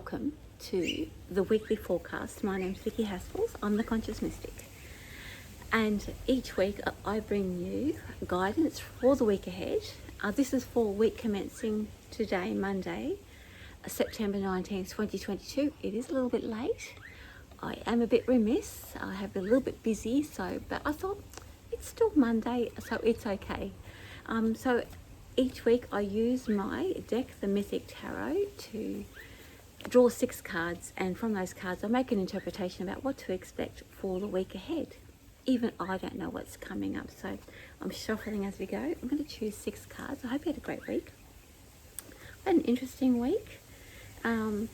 welcome to the weekly forecast. My name's Vicki. I'm the Conscious Mystic, and each week I bring you guidance for the week ahead. This is for week commencing today, Monday, September 19th, 2022. It is a little bit late. I am a bit remiss. I have been a little bit busy, but I thought it's still Monday, so it's okay. So each week I use my deck, the Mythic Tarot, to draw 6 cards, and from those cards I make an interpretation about what to expect for the week ahead. Even I don't know what's coming up, so I'm shuffling as we go. I'm going to choose 6 cards. I hope you had a great week. I had an interesting week. It's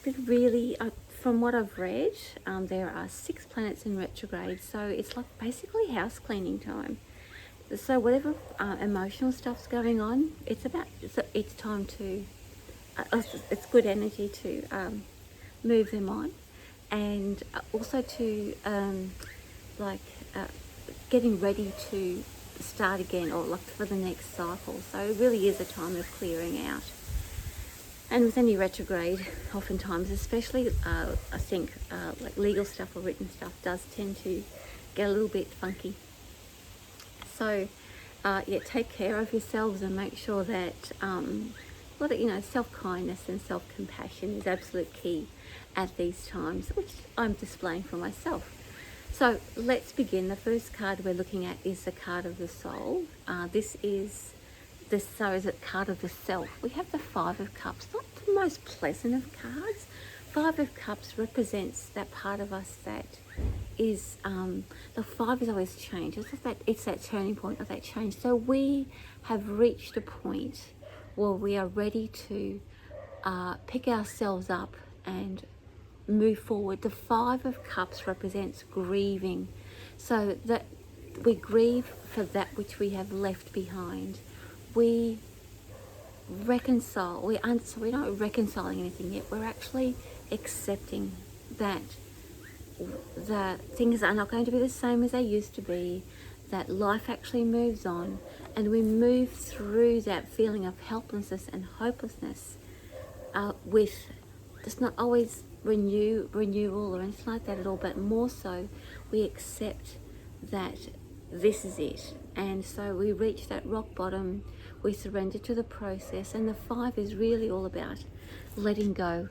been really, from what I've read, there are 6 planets in retrograde, so it's like basically house cleaning time. So whatever emotional stuff's going on, it's time to, it's good energy to move them on, and also to getting ready to start again, or like for the next cycle. So it really is a time of clearing out. And with any retrograde, oftentimes, especially I think like legal stuff or written stuff does tend to get a little bit funky. So yeah, take care of yourselves and make sure that self-kindness and self-compassion is absolute key at these times, which I'm displaying for myself. So let's begin. The first card we're looking at is the card of the soul. This is the card of the self. We have the 5 of Cups, not the most pleasant of cards. 5 of Cups represents that part of us that is, the 5 is always change. It's that turning point of that change. So we have reached a point where we are ready to pick ourselves up and move forward. The 5 of Cups represents grieving, so that we grieve for that which we have left behind. We reconcile. So we're not reconciling anything yet. We're actually accepting that the things are not going to be the same as they used to be, that life actually moves on, and we move through that feeling of helplessness and hopelessness with, it's not always renewal or anything like that at all, but more so we accept that this is it. And so we reach that rock bottom, we surrender to the process, and the 5 is really all about letting go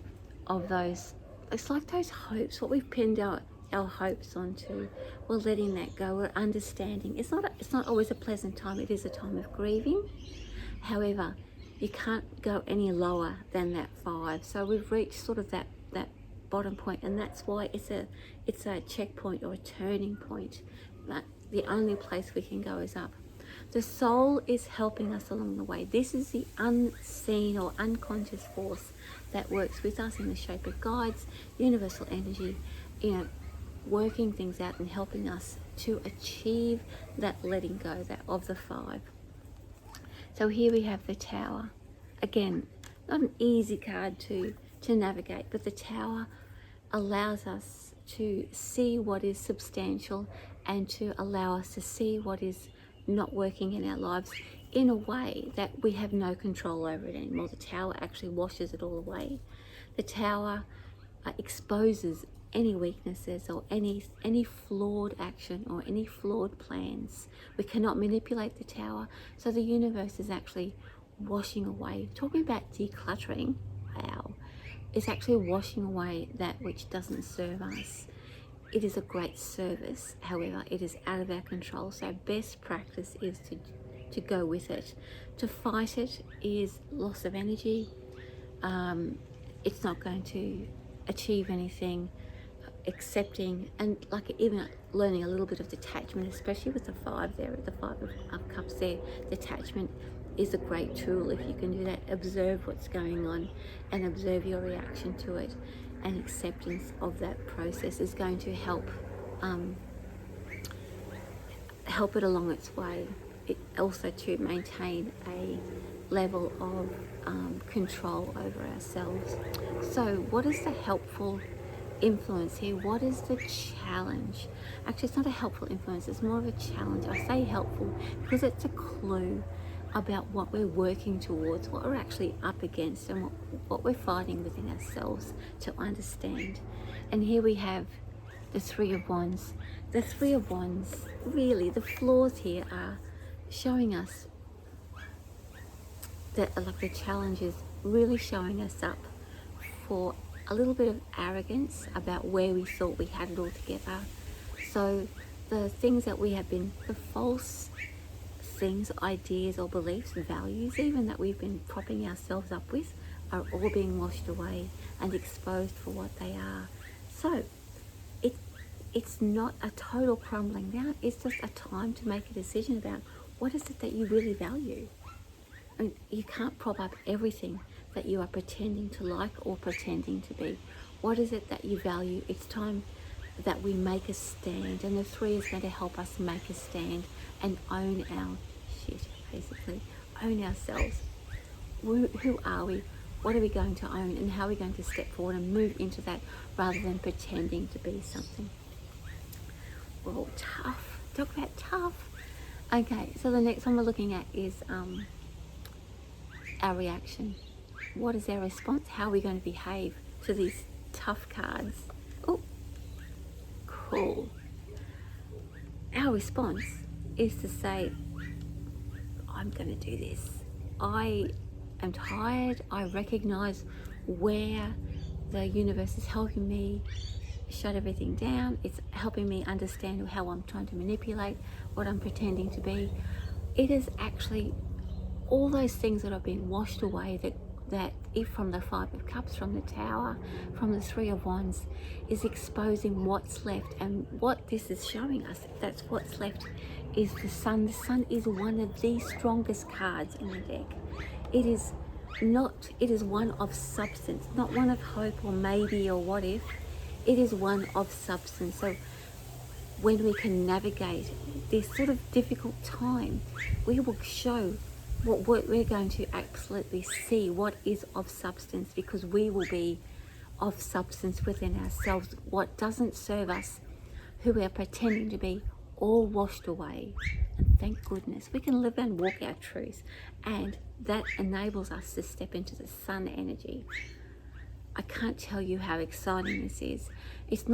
of those, it's like those hopes, what we've pinned our hopes onto. We're letting that go. We're understanding. It's not always a pleasant time. It is a time of grieving. However, you can't go any lower than that 5. So we've reached sort of that bottom point, and that's why it's a checkpoint or a turning point. But the only place we can go is up. The soul is helping us along the way. This is the unseen or unconscious force that works with us in the shape of guides, universal energy, working things out and helping us to achieve that letting go of the 5. So here we have the Tower. Again, not an easy card to navigate, but the Tower allows us to see what is substantial and to allow us to see what is not working in our lives in a way that we have no control over it anymore. The Tower actually washes it all away. The Tower exposes any weaknesses or any flawed action or any flawed plans. We cannot manipulate the Tower, so the universe is actually washing away. Talking about decluttering, wow, it's actually washing away that which doesn't serve us. It is a great service, however, it is out of our control, so best practice is to go with it. To fight it is loss of energy. It's not going to achieve anything. Accepting and even learning a little bit of detachment, especially with the 5 there, the 5 of Cups there, detachment is a great tool if you can do that. Observe what's going on and observe your reaction to it, and acceptance of that process is going to help it along its way. It also to maintain a level of control over ourselves. So what is the helpful influence here? What is the challenge? Actually, it's not a helpful influence, it's more of a challenge. I say helpful because it's a clue. about what we're working towards, what we're actually up against, and what we're fighting within ourselves to understand. And here we have the Three of Wands. The Three of Wands, really, the flaws here are showing us that, like, the challenges, really showing us up for a little bit of arrogance about where we thought we had it all together. So the things that we have been, the false things, ideas or beliefs, values even, that we've been propping ourselves up with, are all being washed away and exposed for what they are. So it's not a total crumbling down, it's just a time to make a decision about what is it that you really value. And you can't prop up everything that you are pretending to like or pretending to be. What is it that you value? It's time that we make a stand, and the three is going to help us make a stand and own our shit, basically. Own ourselves. Who are we? What are we going to own, and how are we going to step forward and move into that rather than pretending to be something? Well, tough. Talk about tough. Okay, so the next one we're looking at is our reaction. What is our response? How are we going to behave to these tough cards? Oh, cool. Our response is to say, I'm going to do this. I am tired. I recognize where the universe is helping me shut everything down. It's helping me understand how I'm trying to manipulate, what I'm pretending to be. It is actually all those things that are being washed away, that if from the Five of Cups, from the Tower, from the Three of Wands, is exposing what's left. And what this is showing us, that's what's left, is the Sun. The Sun is one of the strongest cards in the deck. It is one of substance, not one of hope or maybe or what if. It is one of substance. So when we can navigate this sort of difficult time, we will show what we're going to absolutely see, what is of substance, because we will be of substance within ourselves. What doesn't serve us, who we are pretending to be, all washed away. And thank goodness we can live and walk our truth, and that enables us to step into the Sun energy. I can't tell you how exciting this is. It's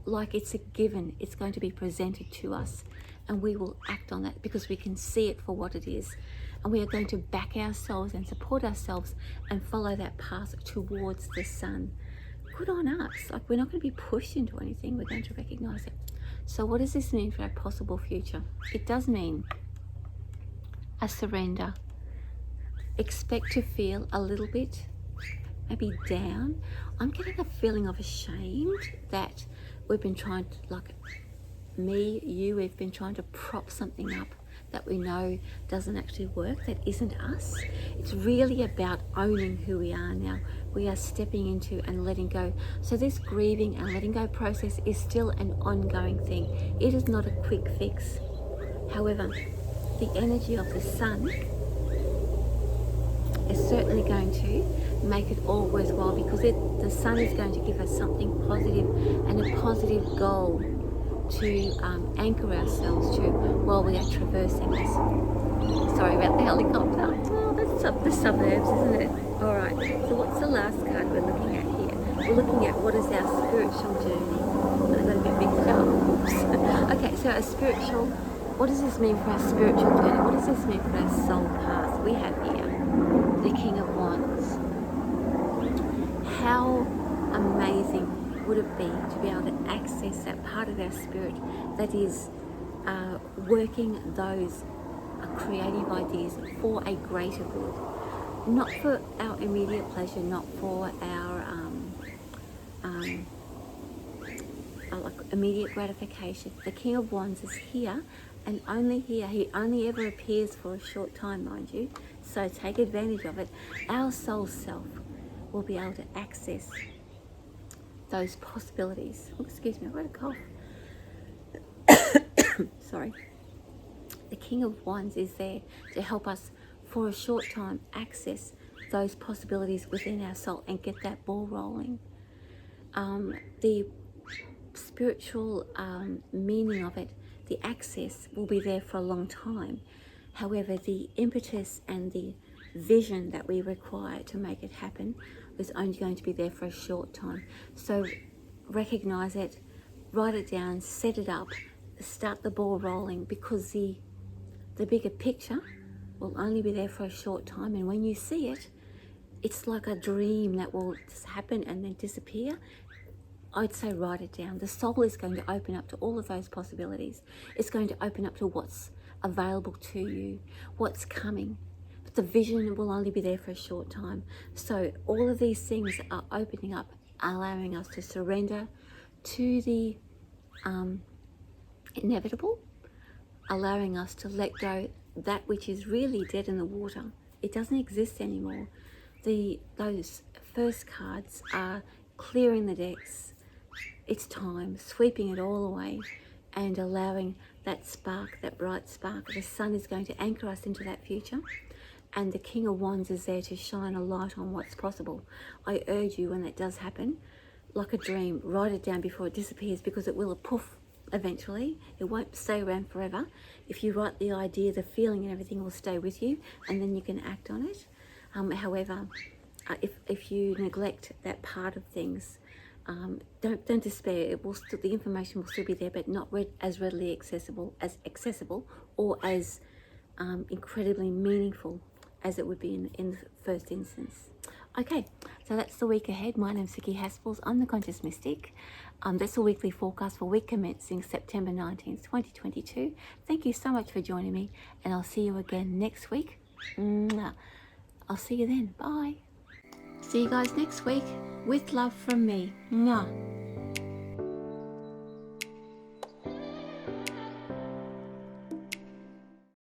like it's a given. It's going to be presented to us, and we will act on that because we can see it for what it is. And we are going to back ourselves and support ourselves and follow that path towards the Sun. Good on us. Like, we're not going to be pushed into anything. We're going to recognize it. So what does this mean for our possible future? It does mean a surrender. Expect to feel a little bit maybe down. I'm getting a feeling of ashamed that we've been trying to, like we've been trying to prop something up that we know doesn't actually work, that isn't us. It's really about owning who we are now. We are stepping into and letting go. So this grieving and letting go process is still an ongoing thing. It is not a quick fix. However, the energy of the Sun is certainly going to make it all worthwhile, because the Sun is going to give us something positive and a positive goal to anchor ourselves to while we are traversing this. Sorry about the helicopter. Oh, that's the suburbs, isn't it? All right, so what's the last card we're looking at here? We're looking at what is our spiritual journey. I got a bit mixed up. Oops. Okay, so our spiritual, what does this mean for our spiritual journey? What does this mean for our soul path? We have here the King of Wands. How amazing would it be to be able to access that part of our spirit that is working those creative ideas for a greater good, not for our immediate pleasure, not for our like immediate gratification. The King of Wands is here, and only here. He only ever appears for a short time, mind you, so take advantage of it. Our soul self will be able to access those possibilities. Oh, excuse me, I've got a cough. Sorry. The King of Wands is there to help us for a short time access those possibilities within our soul and get that ball rolling. The spiritual meaning of it, the access will be there for a long time. However, the impetus and the vision that we require to make it happen is only going to be there for a short time. So recognize it, write it down, set it up, start the ball rolling, because the bigger picture will only be there for a short time. And when you see it, it's like a dream that will just happen and then disappear. I'd say write it down. The soul is going to open up to all of those possibilities. It's going to open up to what's available to you, what's coming. But the vision will only be there for a short time. So all of these things are opening up, allowing us to surrender to the inevitable, allowing us to let go that which is really dead in the water. It doesn't exist anymore. Those first cards are clearing the decks. It's time, sweeping it all away and allowing that spark, that bright spark. The sun is going to anchor us into that future, and the King of Wands is there to shine a light on what's possible. I urge you, when that does happen, like a dream, write it down before it disappears, because it will poof eventually. It won't stay around forever. If you write the idea, the feeling and everything will stay with you, and then you can act on it. However, if you neglect that part of things, don't despair. It will still, the information will still be there, but not as readily accessible or as incredibly meaningful as it would be in the first instance. Okay, so that's the week ahead. My name's Vicki Haspels. I'm the Conscious Mystic. That's a weekly forecast for week commencing September 19th, 2022. Thank you so much for joining me, and I'll see you again next week. Mwah. I'll see you then. Bye. See you guys next week. With love from me. Mwah.